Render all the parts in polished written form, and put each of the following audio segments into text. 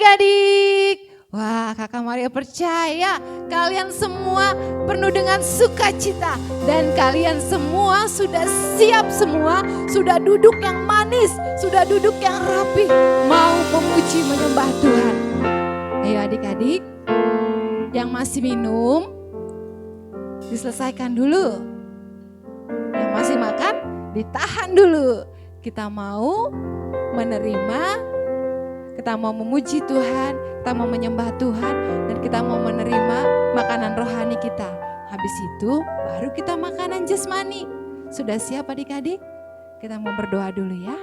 adik-adik. Wah, Kakak Maria percaya kalian semua penuh dengan sukacita. Dan kalian semua sudah siap semua, sudah duduk yang manis, sudah duduk yang rapi. Mau memuji menyembah Tuhan. Ayo adik-adik, yang masih minum, diselesaikan dulu. Yang masih makan, ditahan dulu. Kita mau menerima, kita mau memuji Tuhan, kita mau menyembah Tuhan, dan kita mau menerima makanan rohani kita. Habis itu baru kita makanan jasmani. Sudah siap adik-adik? Kita mau berdoa dulu ya.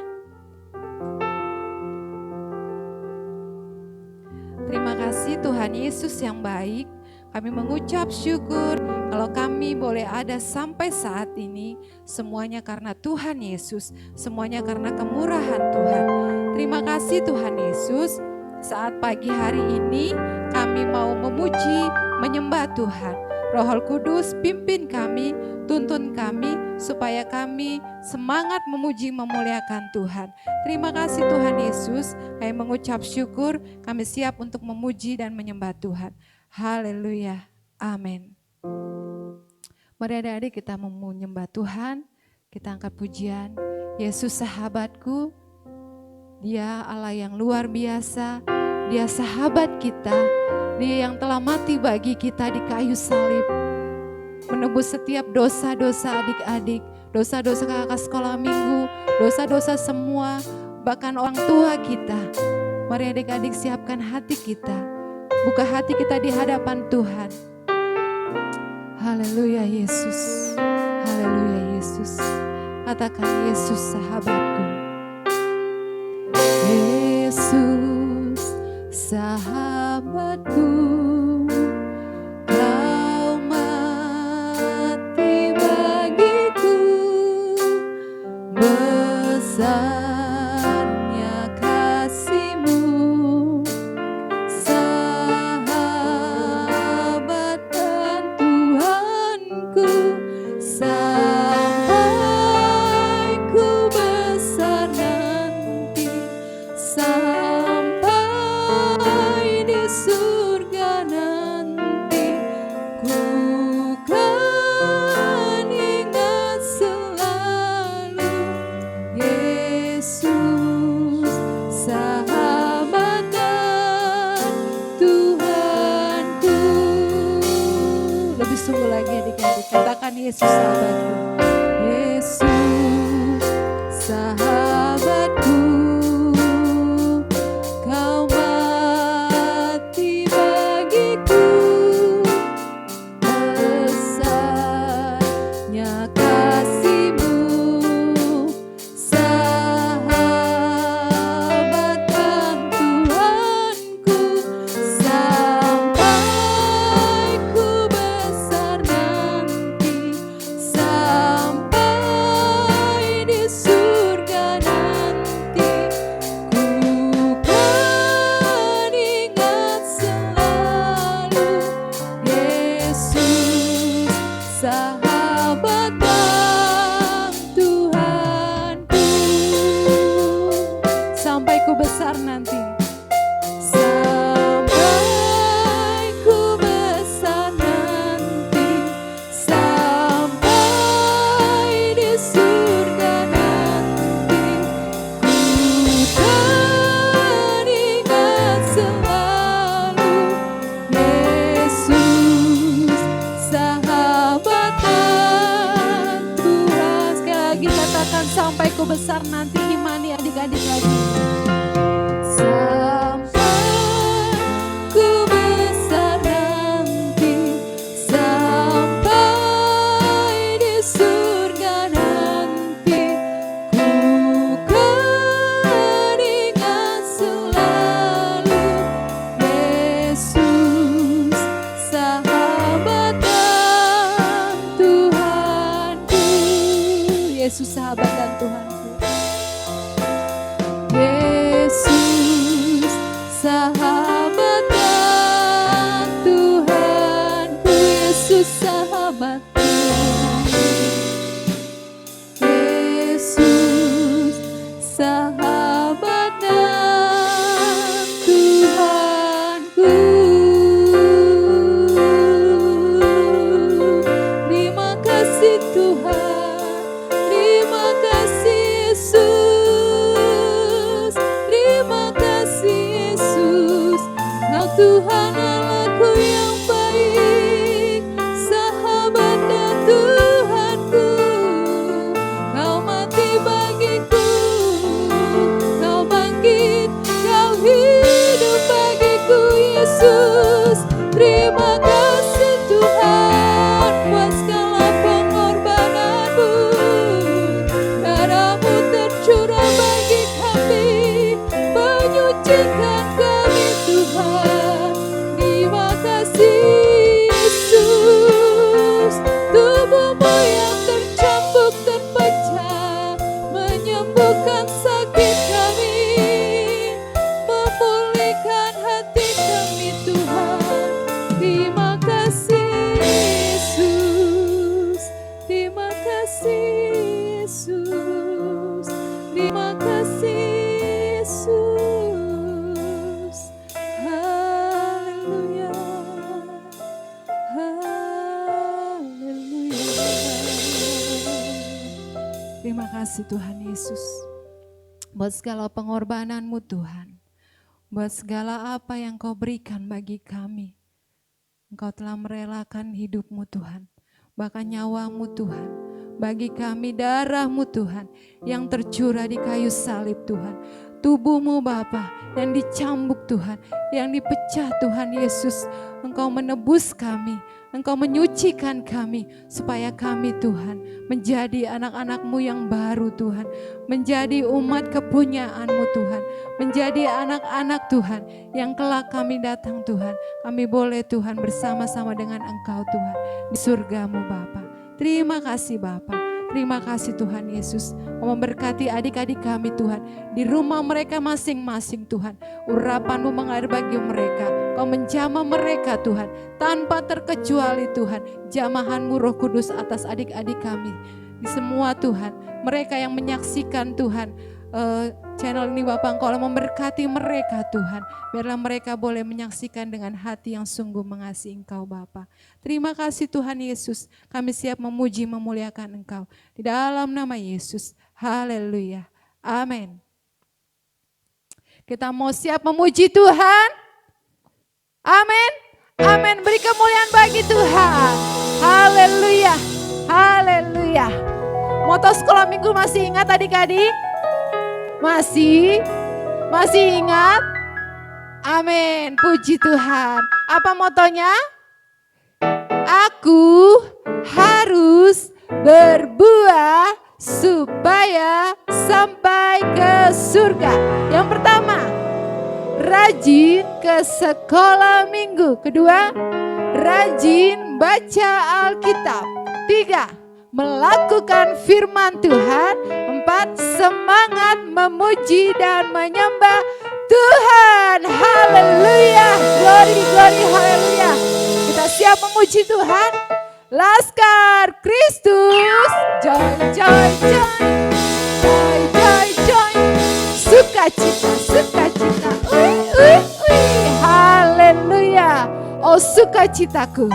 Terima kasih Tuhan Yesus yang baik. Kami mengucap syukur kalau kami boleh ada sampai saat ini. Semuanya karena Tuhan Yesus, semuanya karena kemurahan Tuhan. Terima kasih Tuhan Yesus. Saat pagi hari ini kami mau memuji, menyembah Tuhan. Roh Kudus pimpin kami, tuntun kami supaya kami semangat memuji, memuliakan Tuhan. Terima kasih Tuhan Yesus. Kami mengucap syukur, kami siap untuk memuji dan menyembah Tuhan. Haleluya. Amin. Mari adik-adik kita menyembah Tuhan. Kita angkat pujian. Yesus sahabatku, Dia Allah yang luar biasa, Dia sahabat kita, Dia yang telah mati bagi kita di kayu salib, menebus setiap dosa-dosa adik-adik, dosa-dosa kakak sekolah minggu, dosa-dosa semua, bahkan orang tua kita. Mari adik-adik siapkan hati kita, buka hati kita di hadapan Tuhan. Haleluya Yesus, haleluya Yesus. Katakan Yesus sahabatku. Yesus sahabatku, Kau mati bagiku, besarnya kasih-Mu, sahabat dan Tuhanku, sampai ku besar nanti, sampai di surga nanti, ku kan ingat selalu Yesus sahabat dan Tuhanku. Lebih sungguh lagi adik-adik, katakan Yesus sahabatku. Yesus sahabatku, Kau mati bagiku, besarnya kasih-Mu, sahabat dan Tuhanku, sampai ku besar nanti, sampai di surga nanti, ku kan ingat selalu Yesus sahabat dan Tuhanku, sampai ku besar nanti, sampai ku besar nanti, sampai di surga nanti, ku kan ingat selalu Yesus sahabat dan Tuhan. Sekali lagi katakan sampai ku besar nanti, imani adik-adik lagi. Sampai ku besar nanti, sampai di surga nanti, ku kan ingat selalu Yesus sahabat dan Tuhanku. Yesus sahabat dan Tuhanku. Yesus sahabat dan Tuhanku, Yesus sahabatku, Yesus sahabat dan Tuhan. Tuhan Allahku yang baik, sahabat dan Tuhanku. Kau mati bagiku, kau bangkit, kau hidup bagiku Yesus. Terima kasih Tuhan buat segala pengorbananmu. Darahmu tercurah bagi kami, menyucikan kami Tuhan. Terima kasih Yesus. Tubuhmu yang tercambuk terpecah, menyembuhkan sakit kami, memulihkan hati kami Tuhan. Terima kasih Yesus. Terima kasih Yesus. Terima kasih Yesus. Haleluya. Haleluya. Terima kasih Tuhan Yesus. Buat segala pengorbananmu Tuhan. Buat segala apa yang kau berikan bagi kami. Engkau telah merelakan hidupmu Tuhan. Bahkan nyawamu Tuhan. Bagi kami darahmu Tuhan. Yang tercurah di kayu salib Tuhan. Tubuhmu Bapa yang dicambuk Tuhan. Yang dipecah Tuhan Yesus. Engkau menebus kami. Engkau menyucikan kami. Supaya kami Tuhan menjadi anak-anak-Mu yang baru Tuhan. Menjadi umat kepunyaanmu Tuhan. Menjadi anak-anak Tuhan yang kelak kami datang Tuhan. Kami boleh Tuhan bersama-sama dengan Engkau Tuhan. Di surga-Mu Bapa. Terima kasih Bapa. Terima kasih Tuhan Yesus. Kau memberkati adik-adik kami Tuhan. Di rumah mereka masing-masing Tuhan. Urapan-Mu mengalir bagi mereka. Kau menjamah mereka Tuhan. Tanpa terkecuali Tuhan. Jamahan-Mu Roh Kudus atas adik-adik kami. Di semua Tuhan. Mereka yang menyaksikan Tuhan. Channel ini Bapak Engkau memberkati mereka Tuhan. Biarlah mereka boleh menyaksikan dengan hati yang sungguh mengasihi Engkau Bapa. Terima kasih Tuhan Yesus. Kami siap memuji memuliakan Engkau. Di dalam nama Yesus. Haleluya. Amin. Kita mau siap memuji Tuhan. Amin. Amin. Beri kemuliaan bagi Tuhan. Haleluya. Haleluya. Moto sekolah minggu masih ingat adik-adik? Masih ingat? Amin, puji Tuhan. Apa motonya? Aku harus berbuah supaya sampai ke surga. Yang pertama, rajin ke sekolah minggu. Kedua, rajin baca Alkitab. Tiga, melakukan firman Tuhan. 4, semangat memuji dan menyembah Tuhan. Haleluya. Glory, glory, haleluya. Kita siap memuji Tuhan. Laskar Kristus. Joy, joy, joy. Joy, joy, joy. Sukacita, sukacita. Haleluya. Oh sukacitaku.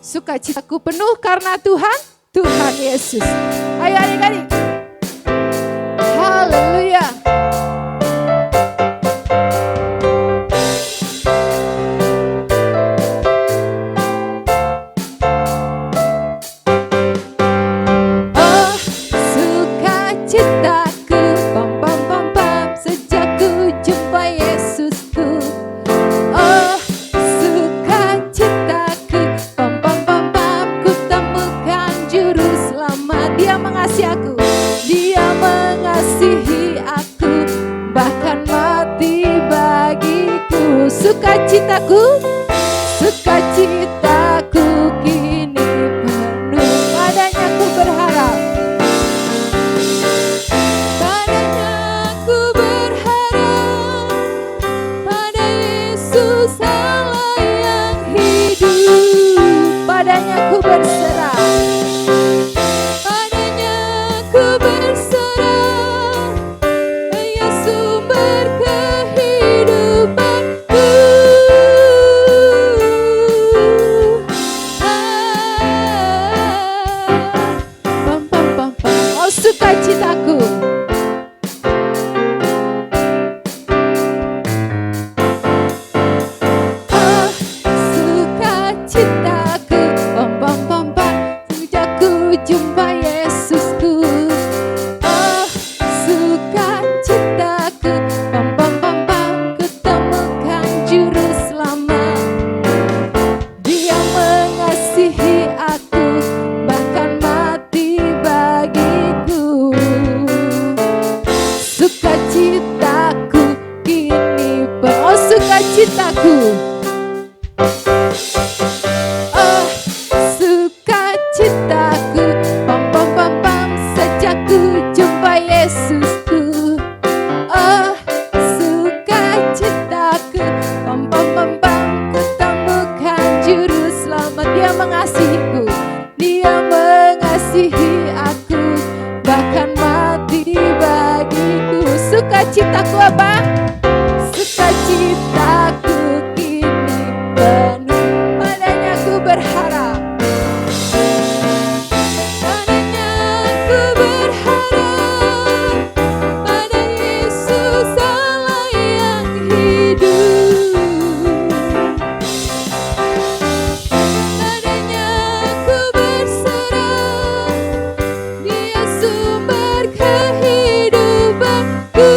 Sukacitaku penuh karena Tuhan. Tuhan Yesus. Ayo adik-adik. Haleluya. Oh sukacitaku, pam pam pam pam, sejak ku jumpa Yesusku. Oh sukacitaku, pam pam pam pam, ku temukan juru selamat. Dia mengasihi aku. Dia mengasihi aku, bahkan mati bagiku. Sukacitaku, sukacitaku kini penuh. Padanya ku berharap, padanya ku berharap, pada Yesus Allah yang hidup. Padanya ku berserah. Oh, sukacitaku, pam pam pam pam, sejak ku jumpa Yesusku. Oh, sukacitaku, pam pam pam pam, ku temukan juru selamat. Dia mengasihiku, dia mengasihi aku, bahkan mati bagiku. Sukacitaku apa? Sukacitaku kini penuh, padanya ku berharap. Padanya ku berharap, pada Yesus Allah yang hidup. Padanya ku berserah, dia sumber kehidupanku.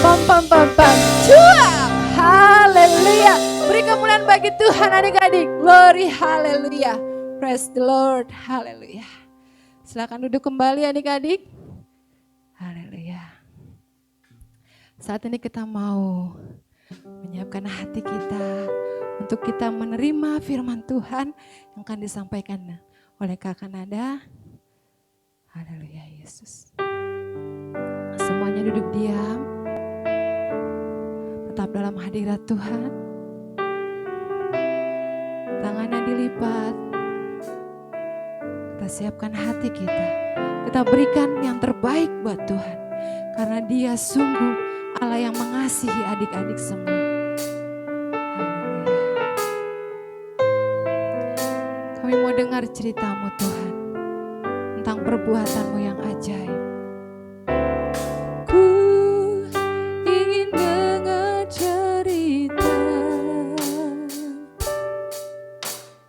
Pam pam pam pam, cuap, haleluya. Beri kemuliaan bagi Tuhan adik-adik, glory, haleluya. Praise the Lord, haleluya. Silakan duduk kembali adik-adik. Haleluya. Saat ini kita mau menyiapkan hati kita untuk kita menerima firman Tuhan yang akan disampaikan oleh Kakak Nada. Haleluya Yesus. Semuanya duduk diam, tetap dalam hadirat Tuhan. Tangannya dilipat. Kita siapkan hati kita. Kita berikan yang terbaik buat Tuhan. Karena Dia sungguh Allah yang mengasihi adik-adik semua. Haleluya. Kami mau dengar cerita-Mu Tuhan, tentang perbuatan-Mu yang ajaib. Ku ingin dengar cerita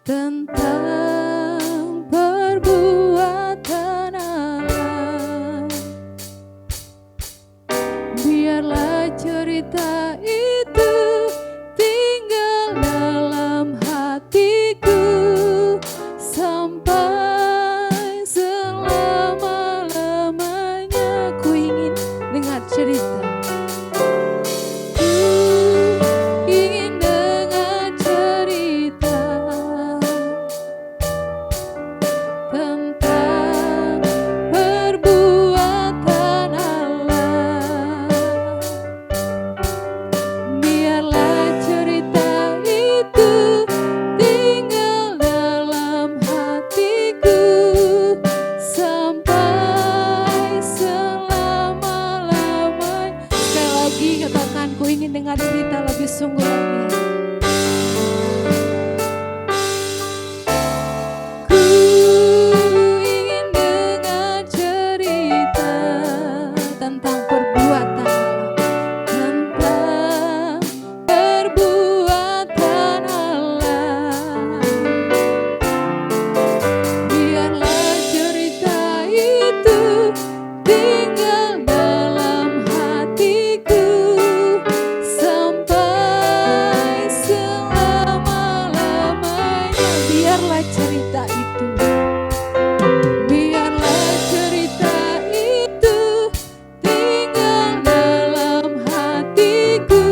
tentang perbuatan Allah. Biarlah cerita itu tinggal dalam hatiku sampai selama-lamanya. Ku ingin dengar cerita. Ku ingin dengar cerita tentang perbuatan Allah. Biarlah cerita itu tinggal dalam hatiku sampai selama-lamanya. Sekali lagi katakan, ku ingin dengar cerita lebih sungguh lagi. Ku ingin dengar cerita tentang perbuatan Allah, tentang perbuatan Allah. Biarlah cerita itu tinggal dalam hatiku sampai selama-lamanya. Biarlah cerita itu, biarlah cerita itu tinggal dalam hatiku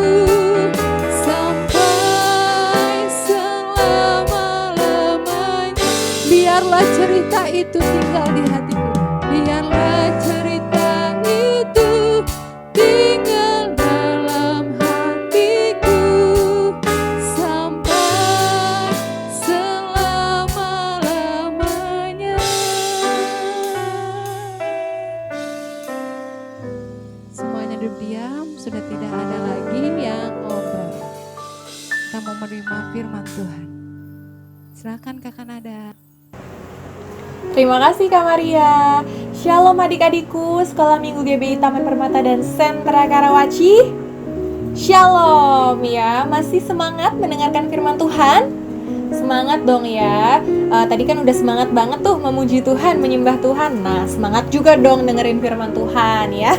sampai selama-lamanya. Biarlah cerita itu tinggal di hatiku. Biarlah cerita itu tinggal dalam hatiku sampai selama-lamanya. Semuanya duduk diam, sudah tidak ada lagi yang ngobrol. Kita mau menerima firman Tuhan. Silakan Kakak Nada. Terima kasih Kak Maria. Shalom adik-adikku Sekolah Minggu GBI Taman Permata dan Sentra Karawaci. Shalom ya, masih semangat mendengarkan firman Tuhan? Semangat dong ya. Tadi kan udah semangat banget tuh memuji Tuhan, menyembah Tuhan. Nah, semangat juga dong dengerin firman Tuhan ya.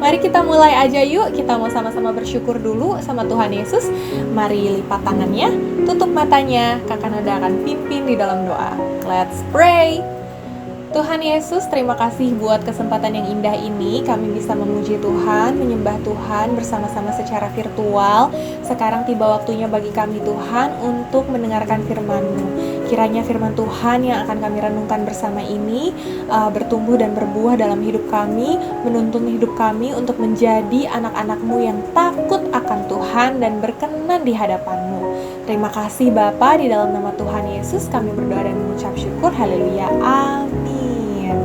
Mari kita mulai aja yuk. Kita mau sama-sama bersyukur dulu sama Tuhan Yesus. Mari lipat tangannya, tutup matanya. Kakak Nada akan pimpin di dalam doa. Let's pray. Tuhan Yesus, terima kasih buat kesempatan yang indah ini. Kami bisa memuji Tuhan, menyembah Tuhan bersama-sama secara virtual. Sekarang tiba waktunya bagi kami Tuhan untuk mendengarkan firman-Mu. Kiranya firman Tuhan yang akan kami renungkan bersama ini bertumbuh dan berbuah dalam hidup kami, menuntun hidup kami untuk menjadi anak-anak-Mu yang takut akan Tuhan dan berkenan di hadapan-Mu. Terima kasih Bapa, di dalam nama Tuhan Yesus kami berdoa dan mengucap syukur. Haleluya. Amin.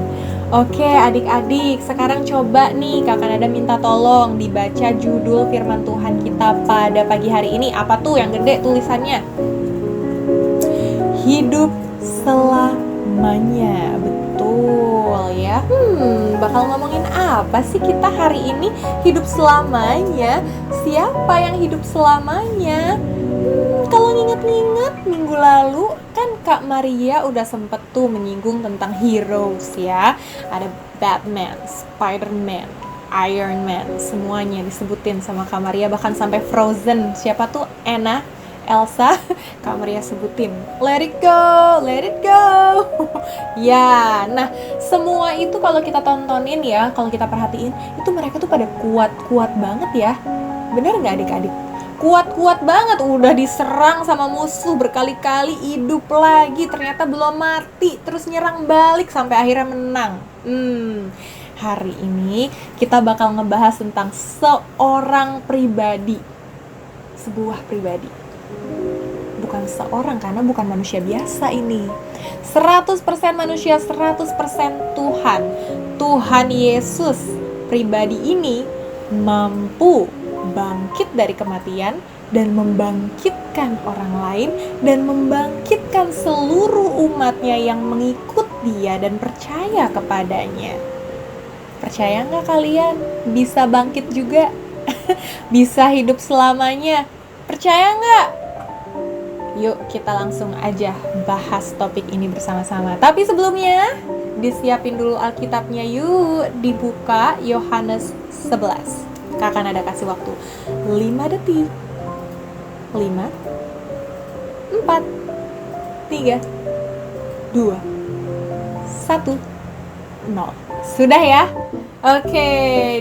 Oke adik-adik, sekarang coba nih Kakak Nada minta tolong dibaca judul firman Tuhan kita pada pagi hari ini. Apa tuh yang gede tulisannya? Hidup selamanya. Betul ya. Bakal ngomongin apa sih kita hari ini? Hidup selamanya. Siapa yang hidup selamanya? Kalau nginget-nginget minggu lalu kan Kak Maria udah sempet tuh menyinggung tentang heroes ya. Ada Batman, Spider-Man, Iron Man, semuanya disebutin sama Kak Maria, bahkan sampai Frozen. Siapa tuh? Anna, Elsa, Kak Maria sebutin. Let it go, let it go. Ya, nah semua itu kalau kita tontonin ya, kalau kita perhatiin, itu mereka tuh pada kuat-kuat banget ya. Bener nggak adik-adik? Kuat-kuat banget, udah diserang sama musuh berkali-kali, hidup lagi, ternyata belum mati, terus nyerang balik sampai akhirnya menang. Hari ini kita bakal ngebahas tentang seorang pribadi, sebuah pribadi. Bukan seorang, karena bukan manusia biasa ini. 100% manusia, 100% Tuhan. Tuhan Yesus, pribadi ini mampu bangkit dari kematian dan membangkitkan orang lain dan membangkitkan seluruh umatnya yang mengikut dia dan percaya kepadanya. Percaya nggak kalian bisa bangkit juga? Bisa hidup selamanya? Percaya nggak? Yuk kita langsung aja bahas topik ini bersama-sama. Tapi sebelumnya disiapin dulu Alkitabnya yuk. Dibuka Yohanes 11. Kakak Nada kasih waktu 5 detik. 5 4 3 2 1 0. Sudah ya? Oke,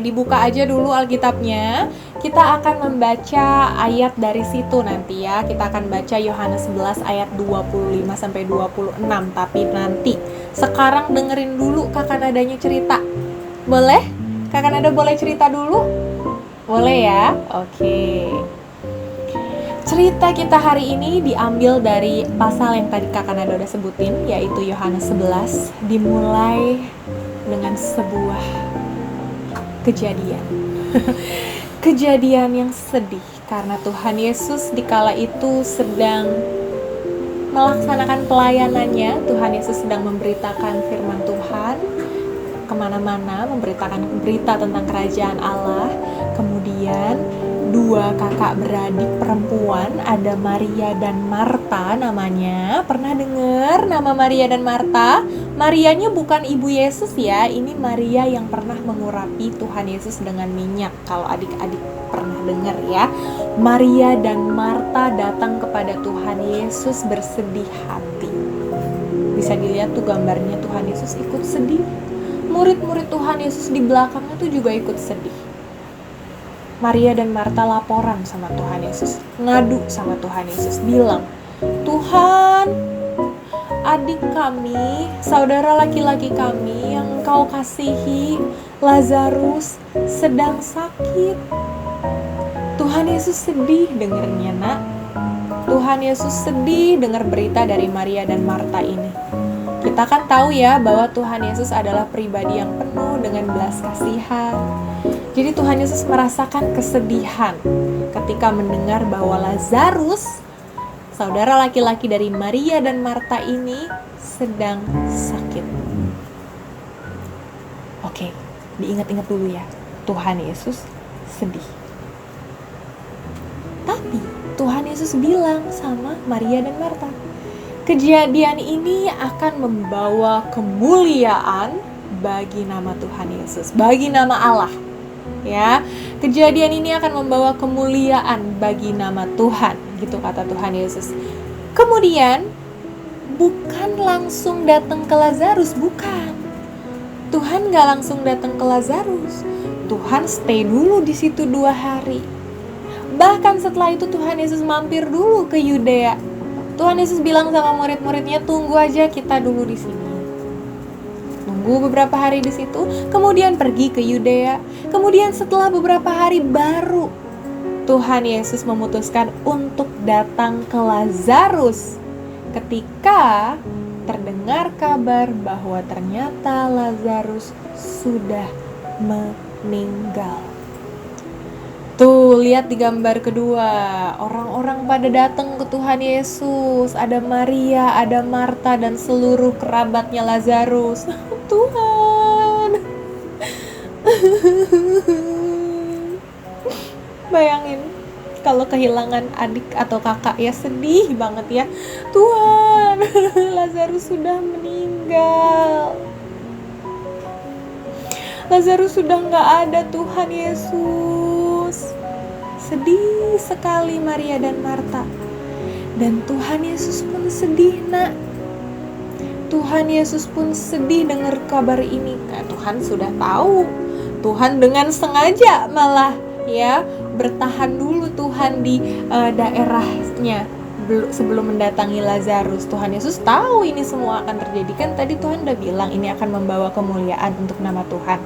dibuka aja dulu Alkitabnya. Kita akan membaca ayat dari situ nanti ya. Kita akan baca Yohanes 11 ayat 25 sampai 26. Tapi nanti sekarang dengerin dulu Kakak Nadanya cerita. Boleh? Kakak Nada boleh cerita dulu? Boleh ya? Oke. Cerita kita hari ini diambil dari pasal yang tadi Kakak Nada udah sebutin, yaitu Yohanes 11, dimulai dengan sebuah kejadian. Kejadian yang sedih karena Tuhan Yesus dikala itu sedang melaksanakan pelayanannya. Tuhan Yesus sedang memberitakan firman Tuhan kemana-mana, memberitakan berita tentang kerajaan Allah. Kemudian dua kakak beradik perempuan, ada Maria dan Marta namanya. Pernah dengar nama Maria dan Marta? Marianya bukan ibu Yesus ya, ini Maria yang pernah mengurapi Tuhan Yesus dengan minyak. Kalau adik-adik pernah dengar ya. Maria dan Marta datang kepada Tuhan Yesus bersedih hati. Bisa dilihat tuh gambarnya, Tuhan Yesus ikut sedih. Murid-murid Tuhan Yesus di belakangnya tuh juga ikut sedih. Maria dan Marta laporan sama Tuhan Yesus, ngadu sama Tuhan Yesus, bilang, Tuhan, adik kami, saudara laki-laki kami yang Engkau kasihi, Lazarus, sedang sakit. Tuhan Yesus sedih dengernya, nak. Tuhan Yesus sedih dengar berita dari Maria dan Marta ini. Kita kan tahu ya bahwa Tuhan Yesus adalah pribadi yang penuh dengan belas kasihan. Jadi Tuhan Yesus merasakan kesedihan ketika mendengar bahwa Lazarus, saudara laki-laki dari Maria dan Marta ini, sedang sakit. Oke, diingat-ingat dulu ya, Tuhan Yesus sedih. Tapi Tuhan Yesus bilang sama Maria dan Marta, Kejadian ini akan membawa kemuliaan bagi nama Tuhan Yesus, bagi nama Allah. Ya, kejadian ini akan membawa kemuliaan bagi nama Tuhan, gitu kata Tuhan Yesus. Kemudian bukan langsung datang ke Lazarus, bukan. Tuhan gak langsung datang ke Lazarus. Tuhan stay dulu di situ 2 hari. Bahkan setelah itu Tuhan Yesus mampir dulu ke Yudea. Tuhan Yesus bilang sama murid-muridnya, tunggu aja kita dulu di sini. Tunggu beberapa hari di situ, kemudian pergi ke Yudea. Kemudian setelah beberapa hari baru Tuhan Yesus memutuskan untuk datang ke Lazarus. Ketika terdengar kabar bahwa ternyata Lazarus sudah meninggal. Tuh, lihat di gambar kedua, orang-orang pada datang ke Tuhan Yesus. Ada Maria, ada Marta, dan seluruh kerabatnya Lazarus. Tuhan. Bayangin, kalau kehilangan adik atau kakak ya sedih banget ya. Tuhan, Lazarus sudah meninggal. Lazarus sudah gak ada, Tuhan Yesus. Sedih sekali Maria dan Marta. Dan Tuhan Yesus pun sedih, nak. Tuhan Yesus pun sedih dengar kabar ini. Nah, Tuhan sudah tahu. Tuhan dengan sengaja malah ya bertahan dulu Tuhan di daerahnya sebelum mendatangi Lazarus. Tuhan Yesus tahu ini semua akan terjadi, kan tadi Tuhan udah bilang ini akan membawa kemuliaan untuk nama Tuhan.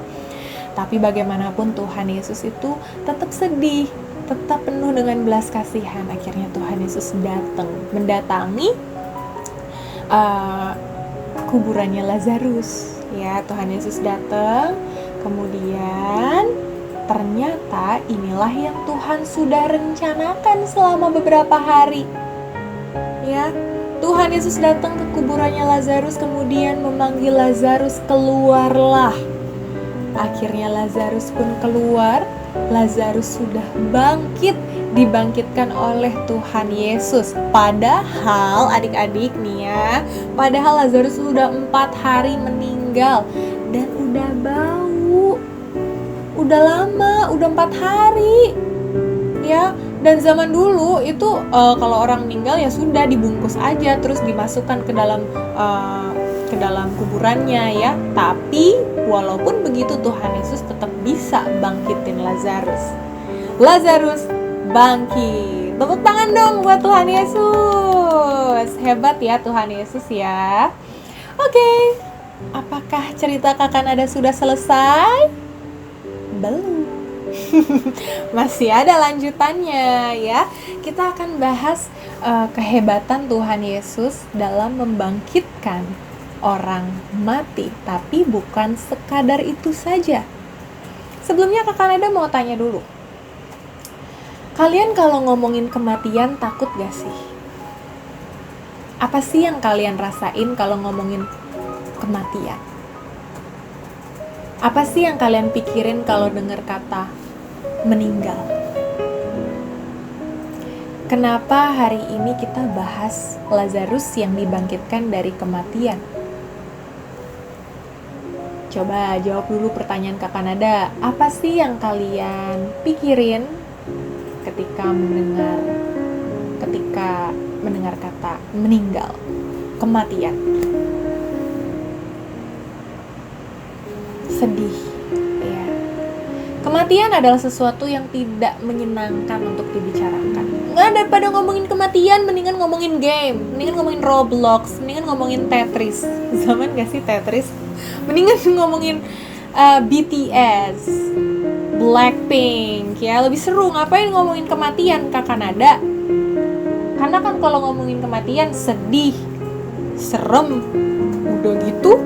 Tapi bagaimanapun Tuhan Yesus itu tetap sedih, tetap penuh dengan belas kasihan. Akhirnya Tuhan Yesus mendatangi kuburannya Lazarus. Ya, Tuhan Yesus datang, kemudian ternyata inilah yang Tuhan sudah rencanakan selama beberapa hari. Ya, Tuhan Yesus datang ke kuburannya Lazarus, kemudian memanggil Lazarus, keluarlah. Akhirnya Lazarus pun keluar. Lazarus sudah bangkit, dibangkitkan oleh Tuhan Yesus. Padahal adik-adik nih ya, padahal Lazarus sudah 4 hari meninggal dan udah bau. Udah lama, udah 4 hari. Ya, dan zaman dulu itu kalau orang meninggal ya sudah dibungkus aja terus dimasukkan ke dalam kuburannya ya. Tapi walaupun begitu Tuhan Yesus tetap bisa bangkitin Lazarus. Lazarus bangkit. Tepuk tangan dong buat Tuhan Yesus. Hebat ya Tuhan Yesus ya. Oke. Apakah cerita Kakak Nada sudah selesai? Belum. Masih ada lanjutannya ya. Kita akan bahas kehebatan Tuhan Yesus dalam membangkitkan orang mati, tapi bukan sekadar itu saja. Sebelumnya Kakak Nada mau tanya dulu. Kalian kalau ngomongin kematian takut gak sih? Apa sih yang kalian rasain kalau ngomongin kematian? Apa sih yang kalian pikirin kalau dengar kata meninggal? Kenapa hari ini kita bahas Lazarus yang dibangkitkan dari kematian? Coba jawab dulu pertanyaan Kakak Nada. Apa sih yang kalian pikirin ketika mendengar kata meninggal, kematian? Sedih, ya. Kematian adalah sesuatu yang tidak menyenangkan untuk dibicarakan. Nggak, daripada ngomongin kematian, mendingan ngomongin game, mendingan ngomongin Roblox, mendingan ngomongin Tetris. Zaman gak sih Tetris? Mendingan ngomongin BTS, Blackpink, ya lebih seru. Ngapain ngomongin kematian, Kakak Nada? Karena kan kalau ngomongin kematian sedih, serem, udah gitu,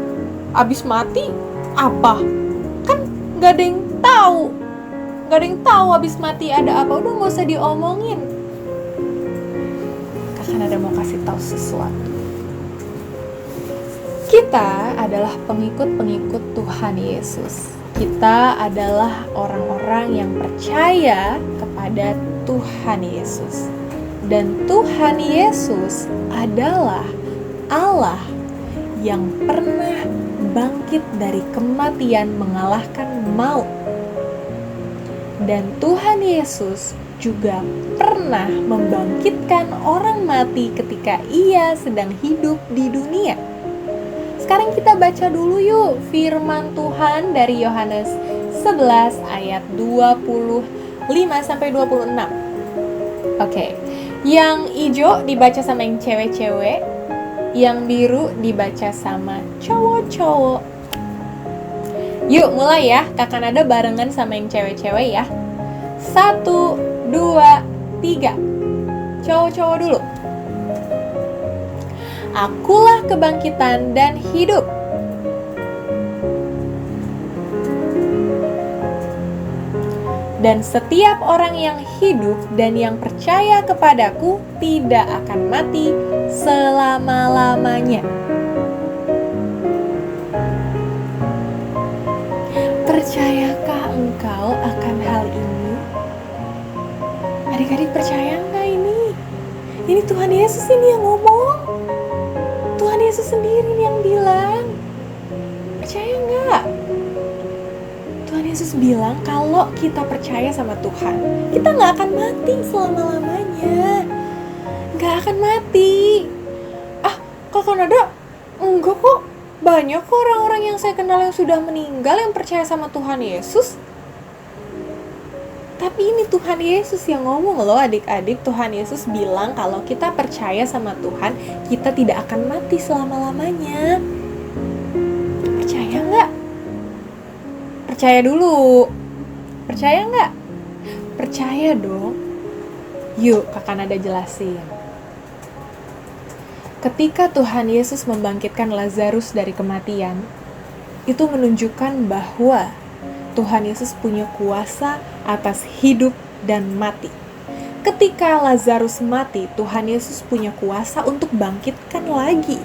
abis mati apa? Kan nggak ada yang tahu abis mati ada apa. Udah nggak usah diomongin. Kakak Nada mau kasih tahu sesuatu. Kita adalah pengikut-pengikut Tuhan Yesus. Kita adalah orang-orang yang percaya kepada Tuhan Yesus. Dan Tuhan Yesus adalah Allah yang pernah bangkit dari kematian mengalahkan maut. Dan Tuhan Yesus juga pernah membangkitkan orang mati ketika Ia sedang hidup di dunia. Sekarang kita baca dulu yuk firman Tuhan dari Yohanes 11 ayat 25 sampai 26. Oke. Yang hijau dibaca sama yang cewek-cewek, yang biru dibaca sama cowok-cowok. Yuk mulai ya, Kakak Nada barengan sama yang cewek-cewek ya. 1, 2, 3. Cowok-cowok dulu. Akulah kebangkitan dan hidup. Dan setiap orang yang hidup dan yang percaya kepadaku tidak akan mati selama-lamanya. Percayakah engkau akan hal ini? Adik-adik percaya nggak ini? Ini Tuhan Yesus ini yang ngomong. Tuhan Yesus sendiri yang bilang. Percaya nggak? Tuhan Yesus bilang kalau kita percaya sama Tuhan, kita nggak akan mati selama-lamanya. Nggak akan mati. Kakak Nada, enggak kok. Banyak kok orang-orang yang saya kenal yang sudah meninggal yang percaya sama Tuhan Yesus. Tapi ini Tuhan Yesus yang ngomong loh adik-adik. Tuhan Yesus bilang kalau kita percaya sama Tuhan, kita tidak akan mati selama-lamanya. Percaya nggak? Percaya dulu. Percaya nggak? Percaya dong. Yuk Kakak Nada jelasin. Ketika Tuhan Yesus membangkitkan Lazarus dari kematian, itu menunjukkan bahwa Tuhan Yesus punya kuasa atas hidup dan mati. Ketika Lazarus mati, Tuhan Yesus punya kuasa untuk bangkitkan lagi.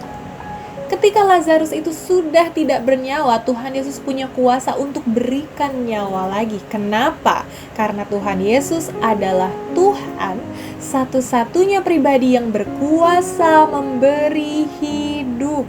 Ketika Lazarus itu sudah tidak bernyawa, Tuhan Yesus punya kuasa untuk berikan nyawa lagi. Kenapa? Karena Tuhan Yesus adalah Tuhan, satu-satunya pribadi yang berkuasa memberi hidup.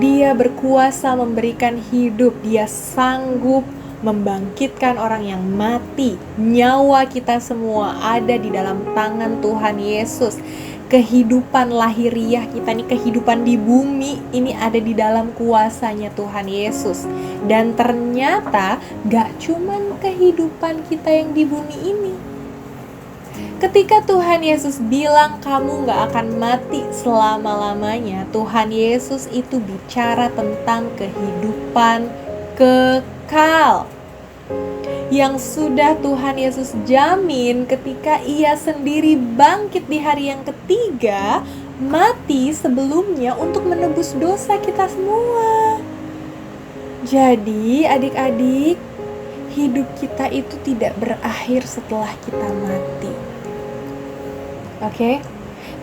Dia berkuasa memberikan hidup, Dia sanggup membangkitkan orang yang mati. Nyawa kita semua ada di dalam tangan Tuhan Yesus. Kehidupan lahiriah kita nih, kehidupan di bumi ini ada di dalam kuasanya Tuhan Yesus. Dan ternyata gak cuman kehidupan kita yang di bumi ini. Ketika Tuhan Yesus bilang kamu gak akan mati selama-lamanya, Tuhan Yesus itu bicara tentang kehidupan kekal yang sudah Tuhan Yesus jamin ketika Ia sendiri bangkit di hari yang ketiga, mati sebelumnya untuk menebus dosa kita semua. Jadi adik-adik, hidup kita itu tidak berakhir setelah kita mati. Oke?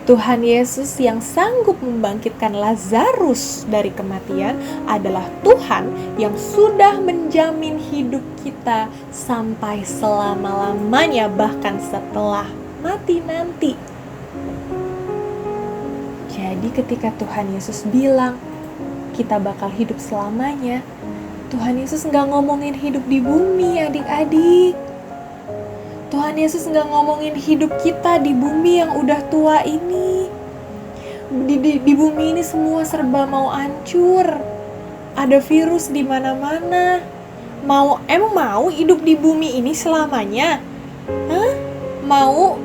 Tuhan Yesus yang sanggup membangkitkan Lazarus dari kematian adalah Tuhan yang sudah menjamin hidup kita sampai selama-lamanya, bahkan setelah mati nanti. Jadi ketika Tuhan Yesus bilang kita bakal hidup selamanya, Tuhan Yesus nggak ngomongin hidup di bumi adik-adik. Tuhan Yesus nggak ngomongin hidup kita di bumi yang udah tua ini. Di bumi ini semua serba mau hancur. Ada virus di mana-mana. Emang mau hidup di bumi ini selamanya? Hah? Mau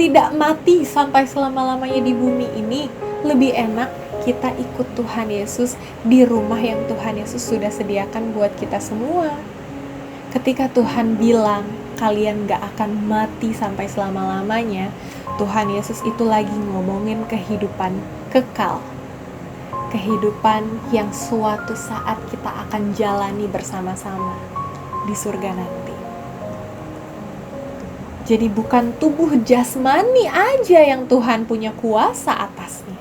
tidak mati sampai selama-lamanya di bumi ini? Lebih enak kita ikut Tuhan Yesus di rumah yang Tuhan Yesus sudah sediakan buat kita semua. Ketika Tuhan bilang, kalian gak akan mati sampai selama-lamanya, Tuhan Yesus itu lagi ngomongin kehidupan kekal. Kehidupan yang suatu saat kita akan jalani bersama-sama di surga nanti. Jadi bukan tubuh jasmani aja yang Tuhan punya kuasa atasnya.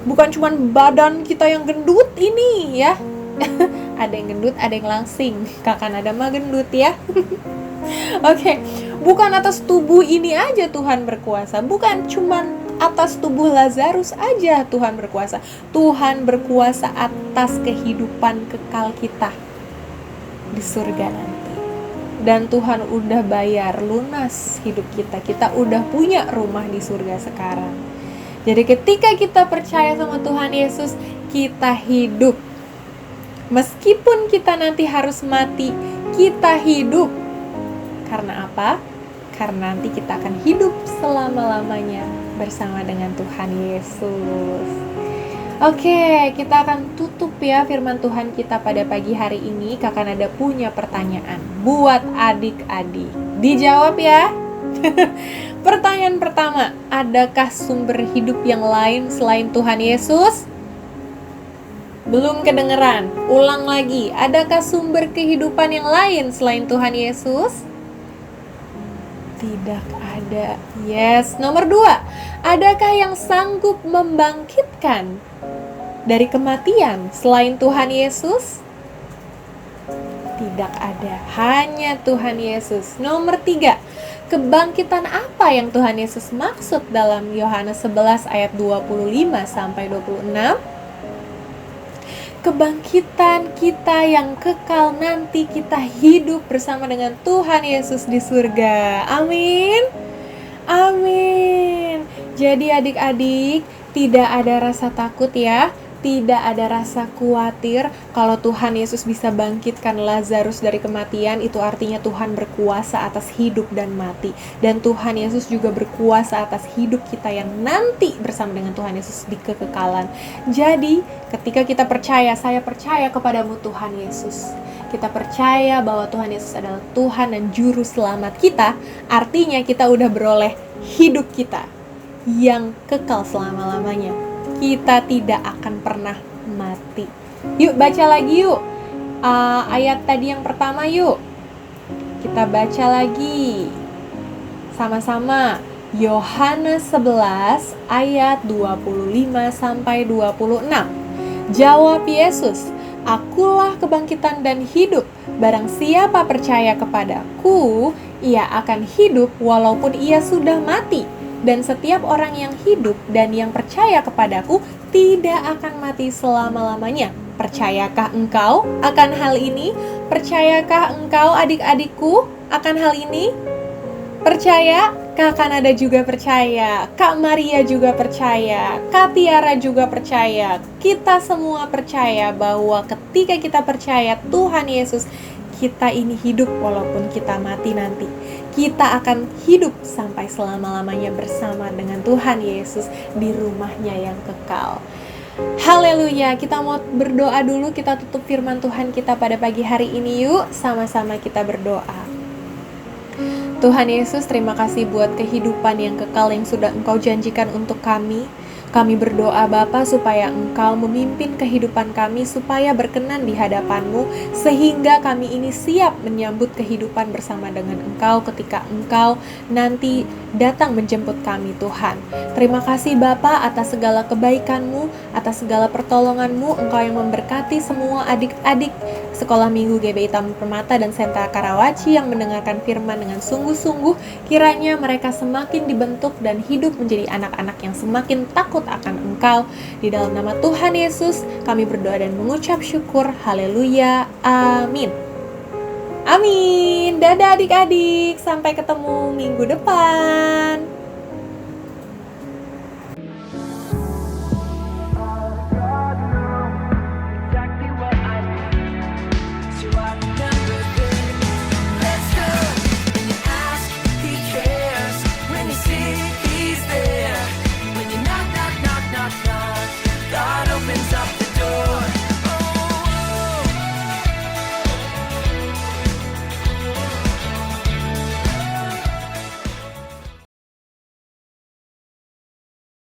Bukan cuma badan kita yang gendut ini ya. Ada yang gendut, ada yang langsing. Kakak Nada mah gendut ya. Oke, bukan atas tubuh ini aja Tuhan berkuasa. Bukan cuman atas tubuh Lazarus aja Tuhan berkuasa. Tuhan berkuasa atas kehidupan kekal kita di surga nanti. Dan Tuhan udah bayar lunas hidup kita. Kita udah punya rumah di surga sekarang. Jadi ketika kita percaya sama Tuhan Yesus, kita hidup. Meskipun kita nanti harus mati, kita hidup. Karena apa? Karena nanti kita akan hidup selama-lamanya bersama dengan Tuhan Yesus. Oke, kita akan tutup ya firman Tuhan kita pada pagi hari ini. Kakak Nada punya pertanyaan buat adik-adik. Dijawab ya. Pertanyaan pertama, adakah sumber hidup yang lain selain Tuhan Yesus? Belum kedengeran, ulang lagi. Adakah sumber kehidupan yang lain selain Tuhan Yesus? Tidak ada. Yes. Nomor 2, adakah yang sanggup membangkitkan dari kematian selain Tuhan Yesus? Tidak ada, hanya Tuhan Yesus. Nomor 3, kebangkitan apa yang Tuhan Yesus maksud dalam Yohanes 11 ayat 25 sampai 26? Kebangkitan kita yang kekal, nanti kita hidup bersama dengan Tuhan Yesus di surga. Amin. Amin. Jadi adik-adik, tidak ada rasa takut ya. Tidak ada rasa khawatir. Kalau Tuhan Yesus bisa bangkitkan Lazarus dari kematian, itu artinya Tuhan berkuasa atas hidup dan mati. Dan Tuhan Yesus juga berkuasa atas hidup kita yang nanti bersama dengan Tuhan Yesus di kekekalan. Jadi, ketika kita percaya, saya percaya kepadamu Tuhan Yesus. Kita percaya bahwa Tuhan Yesus adalah Tuhan dan Juru Selamat kita. Artinya kita udah beroleh hidup kita yang kekal selama-lamanya. Kita tidak akan pernah mati. Yuk baca lagi yuk. Ayat tadi yang pertama yuk. Kita baca lagi. Sama-sama. Yohanes 11 ayat 25 sampai 26. Jawab Yesus, "Akulah kebangkitan dan hidup. Barang siapa percaya kepadaku, ia akan hidup walaupun ia sudah mati. Dan setiap orang yang hidup dan yang percaya kepadaku tidak akan mati selama-lamanya." Percayakah engkau akan hal ini? Percayakah engkau adik-adikku akan hal ini? Percaya? Kakak Nada juga percaya, Kak Maria juga percaya, Kak Tiara juga percaya. Kita semua percaya bahwa ketika kita percaya Tuhan Yesus, kita ini hidup walaupun kita mati nanti. Kita akan hidup sampai selama-lamanya bersama dengan Tuhan Yesus di rumahnya yang kekal. Haleluya, kita mau berdoa dulu, kita tutup firman Tuhan kita pada pagi hari ini yuk. Sama-sama kita berdoa. Tuhan Yesus, terima kasih buat kehidupan yang kekal yang sudah Engkau janjikan untuk kami. Kami berdoa Bapa supaya Engkau memimpin kehidupan kami supaya berkenan di hadapan-Mu sehingga kami ini siap menyambut kehidupan bersama dengan Engkau ketika Engkau nanti datang menjemput kami Tuhan. Terima kasih Bapa atas segala kebaikan-Mu, atas segala pertolongan-Mu. Engkau yang memberkati semua adik-adik Sekolah Minggu GBI Taman Permata dan Sentra Karawaci yang mendengarkan firman dengan sungguh-sungguh. Kiranya mereka semakin dibentuk dan hidup menjadi anak-anak yang semakin takut akan Engkau. Di dalam nama Tuhan Yesus kami berdoa dan mengucap syukur. Haleluya. Amin. Amin. Dadah adik-adik. Sampai ketemu minggu depan.